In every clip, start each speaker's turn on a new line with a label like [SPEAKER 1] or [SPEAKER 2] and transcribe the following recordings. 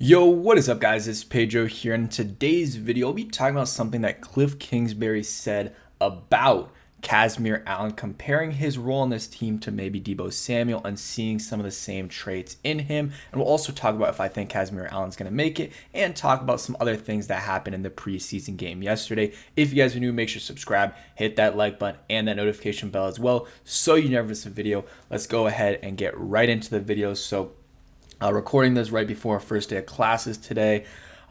[SPEAKER 1] Yo, what is up guys? It's Pedro here. In today's video, I'll be talking about something that Kliff Kingsbury said about Kazmeir Allen, comparing his role on this team to maybe Deebo Samuel and seeing some of the same traits in him. And we'll also talk about if I think Kazmeir Allen's going to make it and talk about some other things that happened in the preseason game yesterday. If you guys are new, make sure to subscribe, hit that like button and that notification bell as well so you never miss a video. Let's go ahead and get right into the video. Recording this right before our first day of classes today,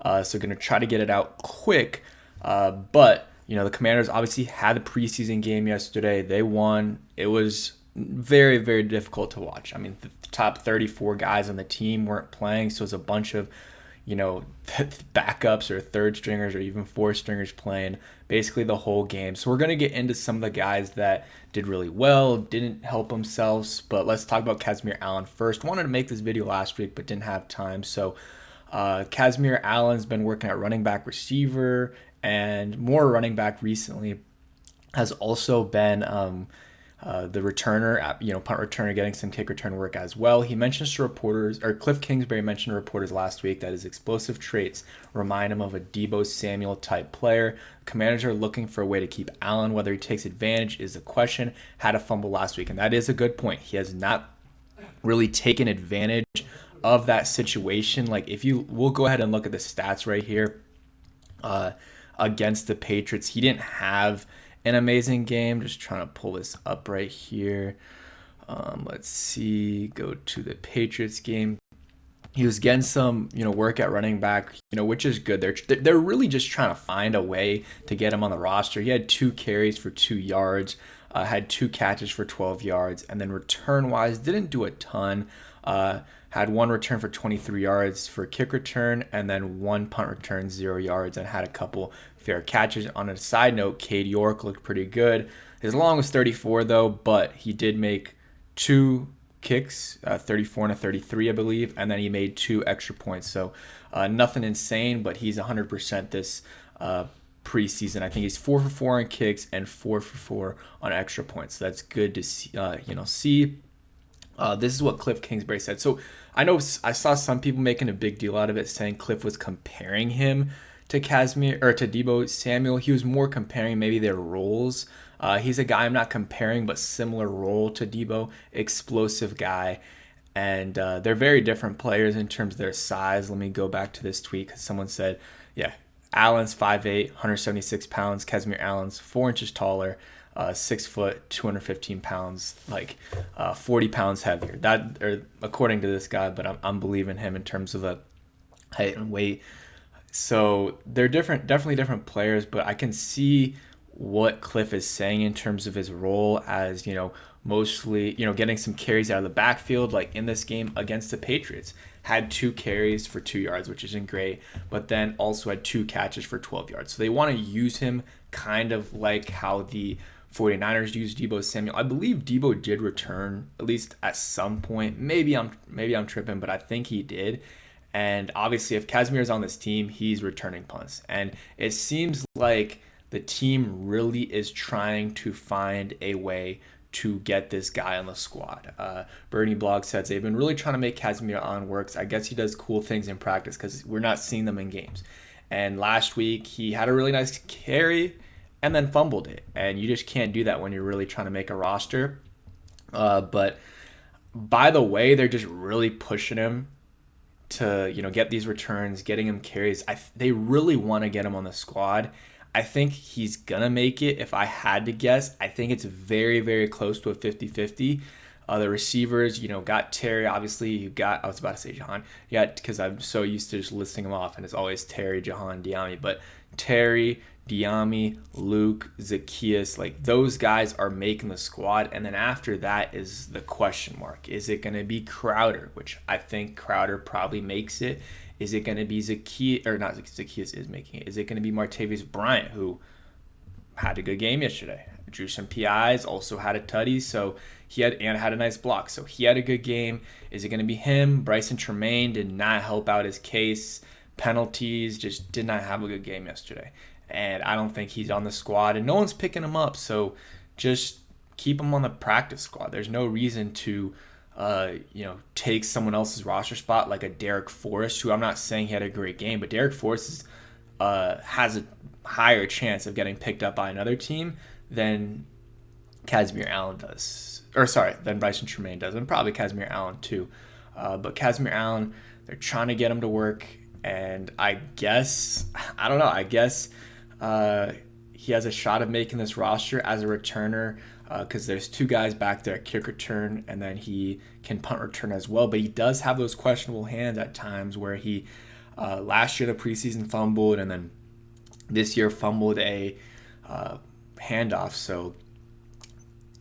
[SPEAKER 1] so going to try to get it out quick. But the Commanders obviously had the preseason game yesterday. They won. It was very, very difficult to watch. I mean, the top 34 guys on the team weren't playing, so it's a bunch of backups or third stringers or even fourth stringers playing basically the whole game. So we're going to get into some of the guys that did really well, didn't help themselves, but let's talk about Kazmeir Allen first. Wanted to make this video last week but didn't have time. So Kazmeir Allen's been working at running back, receiver, and more running back recently. Has also been the returner, punt returner, getting some kick return work as well. He mentions to reporters, or Kliff Kingsbury mentioned to reporters last week, that his explosive traits remind him of a Deebo Samuel type player. Commanders are looking for a way to keep Allen. Whether he takes advantage is the question. Had a fumble last week, and that is a good point. He has not really taken advantage of that situation. Like, we'll go ahead and look at the stats right here. Against the Patriots, he didn't have an amazing game. Just trying to pull this up right here. Let's see. Go to the Patriots game. He was getting some, work at running back, which is good. They're really just trying to find a way to get him on the roster. He had 2 carries for 2 yards, had 2 catches for 12 yards, and then return-wise didn't do a ton. Had 1 return for 23 yards for kick return, and then 1 punt return, 0 yards, and had a couple fair catches. On a side note, Cade York looked pretty good. His long was 34 though, but he did make 2 kicks, 34 and a 33, I believe, and then he made 2 extra points. So nothing insane, but he's 100% this preseason. I think he's 4 for 4 on kicks and 4 for 4 on extra points. So that's good to see. This is what Kliff Kingsbury said. So I know I saw some people making a big deal out of it, saying Kliff was comparing him to Kazmeir or to Deebo Samuel. He was more comparing maybe their roles. He's a guy I'm not comparing, but similar role to Deebo, explosive guy. And they're very different players in terms of their size. Let me go back to this tweet because someone said, yeah, Allen's 5'8", 176 pounds. Kazmeir Allen's 4 inches taller, 6 foot, 215 pounds, 40 pounds heavier. That, or according to this guy, but I'm believing him in terms of the height and weight. So they're different, definitely different players, but I can see what Kliff is saying in terms of his role as, mostly, getting some carries out of the backfield, like in this game against the Patriots. Had 2 carries for 2 yards, which isn't great, but then also had 2 catches for 12 yards. So they want to use him kind of like how the 49ers used Deebo Samuel. I believe Deebo did return at least at some point. Maybe I'm tripping, but I think he did. And obviously, if Kazmeir's on this team, he's returning punts. And it seems like the team really is trying to find a way to get this guy on the squad. Bernie Blog says they've been really trying to make Kazmeir Allen works. I guess he does cool things in practice because we're not seeing them in games. And last week, he had a really nice carry and then fumbled it. And you just can't do that when you're really trying to make a roster. But by the way, they're just really pushing him to get these returns, getting him carries. They really want to get him on the squad. I think he's gonna make it. If I had to guess, I think it's very, very close to a 50-50. The receivers, got Terry. Obviously, I was about to say Jahan. Yeah, because I'm so used to just listing them off, and it's always Terry, Jahan, Diami. But Terry, Diami, Luke, Zacchaeus, those guys are making the squad. And then after that is the question mark. Is it going to be Crowder, which I think Crowder probably makes it? Is it going to be Zacchaeus, or not Zacchaeus is making it? Is it going to be Martavis Bryant, who had a good game yesterday? Drew some PIs, also had a tutty, so he had a nice block. So he had a good game. Is it going to be him? Bryson Tremaine did not help out his case. Penalties, just did not have a good game yesterday. And I don't think he's on the squad, and no one's picking him up. So just keep him on the practice squad. There's no reason to take someone else's roster spot like a Derek Forrest, who I'm not saying he had a great game, but Derek Forrest has a higher chance of getting picked up by another team than Kazmeir Allen does. Or sorry, than Bryson Tremaine does, and probably Kazmeir Allen too. But Kazmeir Allen, they're trying to get him to work, and I don't know, he has a shot of making this roster as a returner because there's two guys back there at kick return, and then he can punt return as well. But he does have those questionable hands at times where he last year the preseason fumbled, and then this year fumbled a handoff. So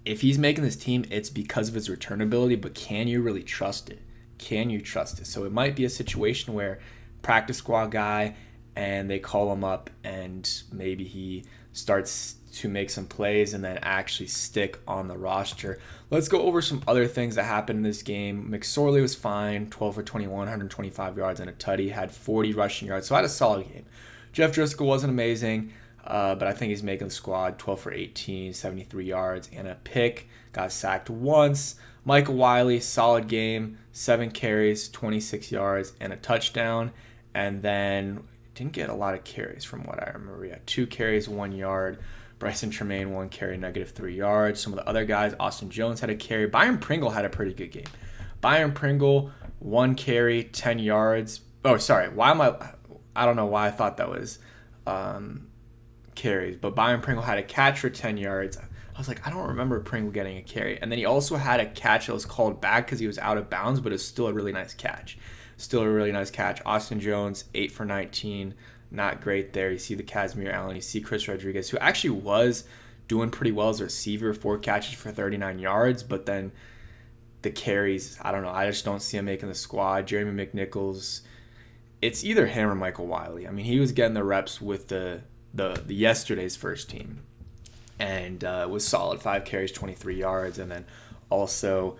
[SPEAKER 1] if he's making this team, it's because of his return ability, but can you really trust it? Can you trust it? So it might be a situation where practice squad guy, and they call him up, and maybe he starts to make some plays and then actually stick on the roster. Let's go over some other things that happened in this game. McSorley was fine, 12 for 21, 125 yards and a tutty, had 40 rushing yards, so I had a solid game. Jeff Driscoll wasn't amazing, but I think he's making the squad. 12 for 18, 73 yards and a pick. Got sacked once. Michael Wiley, solid game, 7 carries, 26 yards and a touchdown. And then didn't get a lot of carries from what I remember. Yeah, 2 carries, 1 yard. Bryson Tremaine, 1 carry, -3 yards. Some of the other guys, Austin Jones had a carry. Byron Pringle had a pretty good game. Byron Pringle, 1 carry, 10 yards. Oh, sorry. I don't know why I thought that was carries, but Byron Pringle had a catch for 10 yards. I was like, I don't remember Pringle getting a carry. And then he also had a catch that was called back because he was out of bounds, but it's still a really nice catch. Austin Jones, 8 for 19. Not great there. You see the Kazmeir Allen. You see Chris Rodriguez, who actually was doing pretty well as a receiver, 4 catches for 39 yards. But then the carries, I don't know. I just don't see him making the squad. Jeremy McNichols, it's either him or Michael Wiley. I mean, he was getting the reps with the yesterday's first team. And was solid. 5 carries, 23 yards. And then also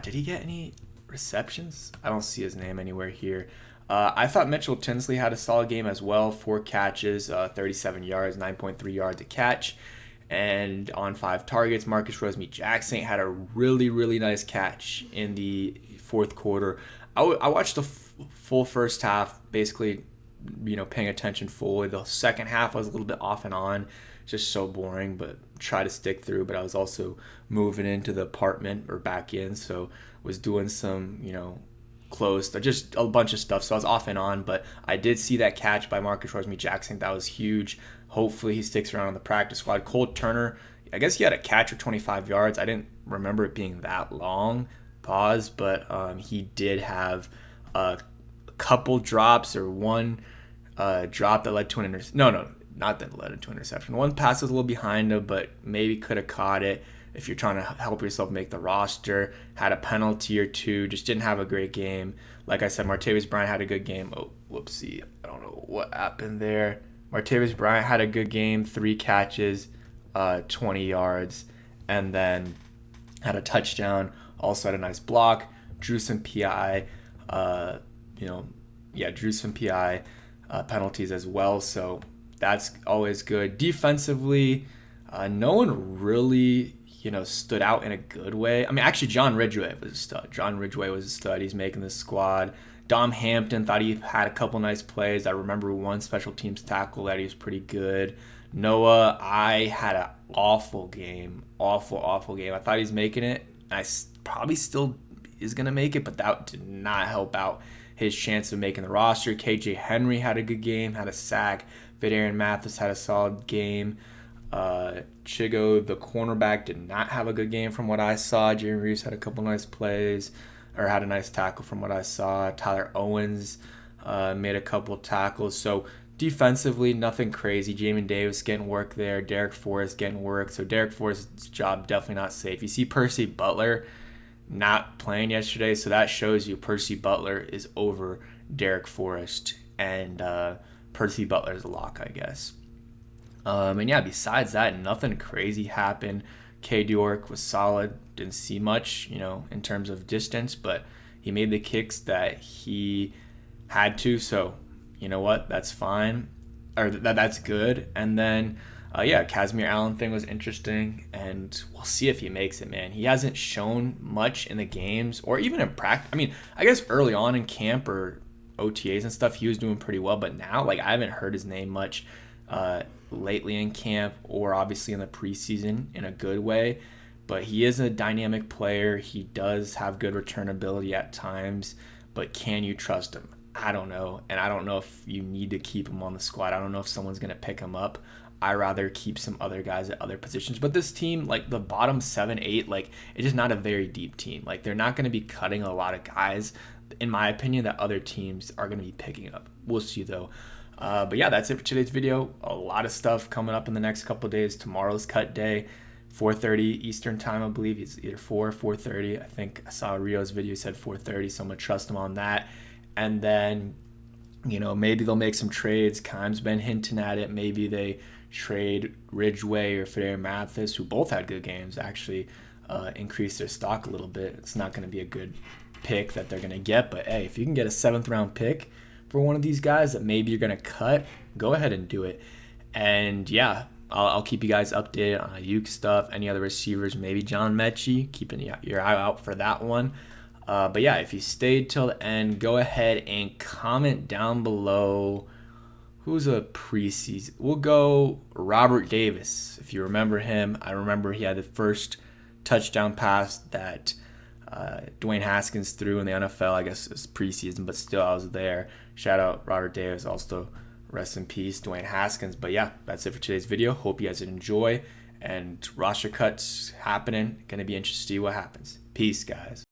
[SPEAKER 1] did he get any receptions? I don't see his name anywhere here. I thought Mitchell Tinsley had a solid game as well. 4 catches, 37 yards, 9.3 yards a catch, and on 5 targets. Marcus Rosemy-Jackson had a really, really nice catch in the fourth quarter. I watched the full first half, basically, paying attention fully. The second half I was a little bit off and on, just so boring, but try to stick through. But I was also moving into the apartment or back in, so was doing some, close, just a bunch of stuff. So I was off and on, but I did see that catch by Marcus Rosemy-Jackson. That was huge. Hopefully he sticks around on the practice squad. Cole Turner, I guess he had a catch for 25 yards. I didn't remember it being that long. But he did have a couple drops, or one drop that led to an interception. No, not that led into an interception. One pass was a little behind him, but maybe could have caught it if you're trying to help yourself make the roster. Had a penalty or two, just didn't have a great game. Like I said, Martavis Bryant had a good game. Oh, whoopsie. I don't know what happened there. Martavis Bryant had a good game, 3 catches, 20 yards, and then had a touchdown. Also had a nice block. Drew some PI, drew some PI penalties as well. So that's always good. Defensively, no one really stood out in a good way. I mean, actually, John Ridgway was a stud. He's making the squad. Dom Hampton, thought he had a couple nice plays. I remember one special teams tackle that he was pretty good. Noah, I had an awful game. Awful game. I thought he was making it. I probably still is going to make it, but that did not help out his chance of making the roster. KJ Henry had a good game, had a sack. Vidarian Mathis had a solid game. Chigo, the cornerback, did not have a good game from what I saw. Jeremy Reeves had a couple nice plays, or had a nice tackle from what I saw. Tyler Owens made a couple tackles. So defensively, nothing crazy. Jamin Davis getting work there. Derek Forrest getting work. So Derek Forrest's job definitely not safe. You see Percy Butler not playing yesterday, so that shows you Percy Butler is over Derek Forrest, and Percy Butler is a lock, I guess. Besides that, nothing crazy happened. K. Diork was solid. Didn't see much, in terms of distance, but he made the kicks that he had to. So, you know what? That's fine, or that's good. And then Yeah, Kazmeir Allen thing was interesting, and we'll see if he makes it, man. He hasn't shown much in the games or even in practice. I mean, I guess early on in camp or OTAs and stuff, he was doing pretty well, but now, like, I haven't heard his name much lately in camp or obviously in the preseason in a good way. But he is a dynamic player. He does have good return ability at times, but can you trust him? I don't know. And I don't know if you need to keep him on the squad. I don't know if someone's going to pick him up. I rather keep some other guys at other positions. But this team, like the bottom 7, 8, like it's just not a very deep team. Like they're not going to be cutting a lot of guys, in my opinion, that other teams are going to be picking up. We'll see though. But yeah, that's it for today's video. A lot of stuff coming up in the next couple of days. Tomorrow's cut day, 4:30 Eastern time, I believe. It's either 4 or 4:30. I think I saw Rio's video said 4:30, so I'm gonna trust him on that. And then, maybe they'll make some trades. Kime's been hinting at it. Maybe they trade Ridgeway or Fedor Mathis, who both had good games, actually increase their stock a little bit. It's not going to be a good pick that they're going to get, but hey, if you can get a 7th round pick for one of these guys that maybe you're going to cut, go ahead and do it. And yeah, I'll keep you guys updated on Ayuk stuff, any other receivers, maybe John Mechie, keeping your eye out for that one. But yeah, if you stayed till the end, go ahead and comment down below who's a preseason. We'll go Robert Davis. If you remember him, I remember he had the first touchdown pass that Dwayne Haskins threw in the NFL. I guess it's preseason, but still I was there. Shout out Robert Davis. Also, rest in peace, Dwayne Haskins. But yeah, that's it for today's video. Hope you guys enjoy. And roster cuts happening. Going to be interesting to see what happens. Peace, guys.